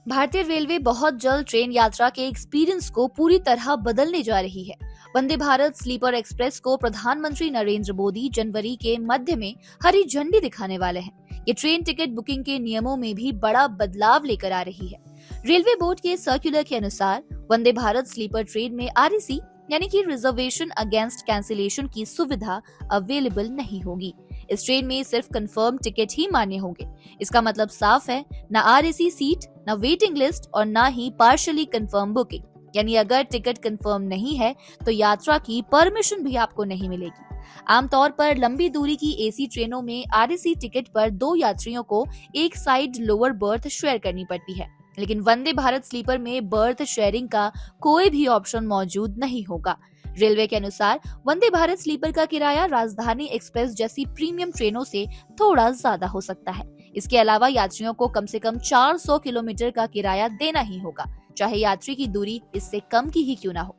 भारतीय रेलवे बहुत जल्द ट्रेन यात्रा के एक्सपीरियंस को पूरी तरह बदलने जा रही है। वंदे भारत स्लीपर एक्सप्रेस को प्रधानमंत्री नरेंद्र मोदी जनवरी के मध्य में हरी झंडी दिखाने वाले हैं। ये ट्रेन टिकट बुकिंग के नियमों में भी बड़ा बदलाव लेकर आ रही है। रेलवे बोर्ड के सर्कुलर के अनुसार वंदे भारत स्लीपर ट्रेन में आरएसी यानी कि रिजर्वेशन अगेंस्ट कैंसिलेशन की सुविधा अवेलेबल नहीं होगी। इस ट्रेन में सिर्फ कंफर्म टिकट ही मान्य होंगे। इसका मतलब साफ है, न आरएसी सीट, न वेटिंग लिस्ट और न ही पार्शियली कंफर्म बुकिंग। यानी अगर टिकट कंफर्म नहीं है तो यात्रा की परमिशन भी आपको नहीं मिलेगी। आमतौर पर लंबी दूरी की एसी ट्रेनों में आरएसी टिकट पर दो यात्रियों को एक साइड लोअर बर्थ शेयर करनी पड़ती है, लेकिन वंदे भारत स्लीपर में बर्थ शेयरिंग का कोई भी ऑप्शन मौजूद नहीं होगा। रेलवे के अनुसार वंदे भारत स्लीपर का किराया राजधानी एक्सप्रेस जैसी प्रीमियम ट्रेनों से थोड़ा ज्यादा हो सकता है। इसके अलावा यात्रियों को कम से कम 400 किलोमीटर का किराया देना ही होगा, चाहे यात्री की दूरी इससे कम की ही क्यों ना हो।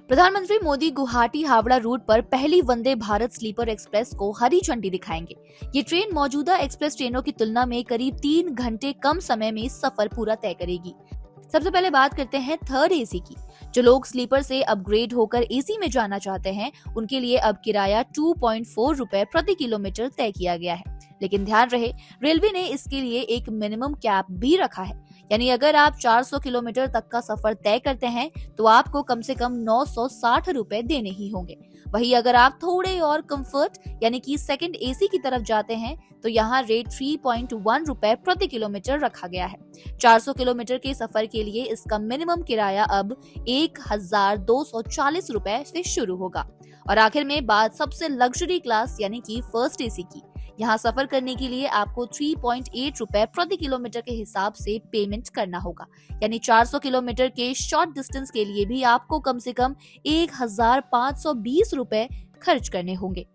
प्रधानमंत्री मोदी गुवाहाटी हावड़ा रूट पर पहली वंदे भारत स्लीपर एक्सप्रेस को हरी झंडी दिखाएंगे। ये ट्रेन मौजूदा एक्सप्रेस ट्रेनों की तुलना में करीब 3 घंटे कम समय में सफर पूरा तय करेगी। सबसे पहले बात करते हैं थर्ड एसी की। जो लोग स्लीपर से अपग्रेड होकर एसी में जाना चाहते हैं, उनके लिए अब किराया 2.4 रुपए प्रति किलोमीटर तय किया गया है। लेकिन ध्यान रहे, रेलवे ने इसके लिए एक मिनिमम कैप भी रखा है। यानी अगर आप 400 किलोमीटर तक का सफर तय करते हैं तो आपको कम से कम 960 रुपए देने ही होंगे। वहीं अगर आप थोड़े और कंफर्ट यानी कि सेकंड एसी की तरफ जाते हैं तो यहाँ रेट 3.1 रुपए प्रति किलोमीटर रखा गया है। 400 किलोमीटर के सफर के लिए इसका मिनिमम किराया अब 1240 रुपए से शुरू होगा। और आखिर में बात सबसे लग्जरी क्लास यानी कि फर्स्ट एसी की। यहाँ सफर करने के लिए आपको 3.8 रुपए प्रति किलोमीटर के हिसाब से पेमेंट करना होगा। यानी 400 किलोमीटर के शॉर्ट डिस्टेंस के लिए भी आपको कम से कम 1520 रुपए खर्च करने होंगे।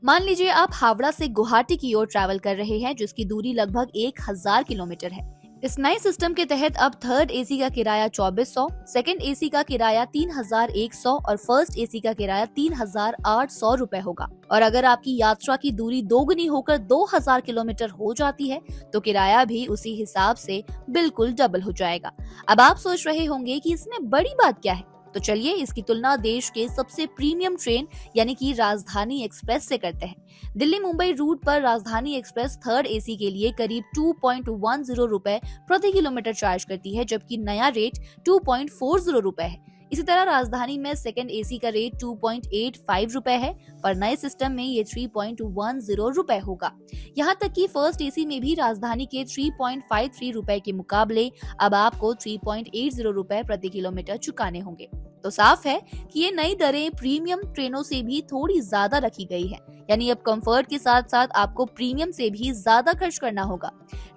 मान लीजिए आप हावड़ा से गुवाहाटी की ओर ट्रैवल कर रहे हैं, जिसकी दूरी लगभग 1000 किलोमीटर है। इस नए सिस्टम के तहत अब थर्ड एसी का किराया 2400, सेकंड एसी का किराया 3100 और फर्स्ट एसी का किराया 3800 रुपए होगा। और अगर आपकी यात्रा की दूरी दोगुनी होकर 2000 किलोमीटर हो जाती है तो किराया भी उसी हिसाब से बिल्कुल डबल हो जाएगा। अब आप सोच रहे होंगे कि इसमें बड़ी बात क्या है, तो चलिए इसकी तुलना देश के सबसे प्रीमियम ट्रेन यानी कि राजधानी एक्सप्रेस से करते हैं। दिल्ली मुंबई रूट पर राजधानी एक्सप्रेस थर्ड एसी के लिए करीब 2.10 रुपए प्रति किलोमीटर चार्ज करती है, जबकि नया रेट 2.40 रुपए है। इसी तरह राजधानी में सेकंड एसी का रेट 2.85 रुपए है, पर नए सिस्टम में ये 3.10 रुपए होगा। यहाँ तक कि फर्स्ट एसी में भी राजधानी के 3.53 रुपए के मुकाबले अब आपको 3.80 रुपए प्रति किलोमीटर चुकाने होंगे। तो साफ है कि ये नई दरें प्रीमियम ट्रेनों से भी थोड़ी ज्यादा रखी गई है। यानी अब कंफर्ट के साथ साथ आपको प्रीमियम से भी ज्यादा खर्च करना होगा।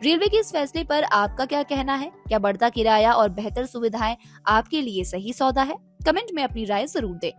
रेलवे के इस फैसले पर आपका क्या कहना है? क्या बढ़ता किराया और बेहतर सुविधाएं आपके लिए सही सौदा है? कमेंट में अपनी राय जरूर दें।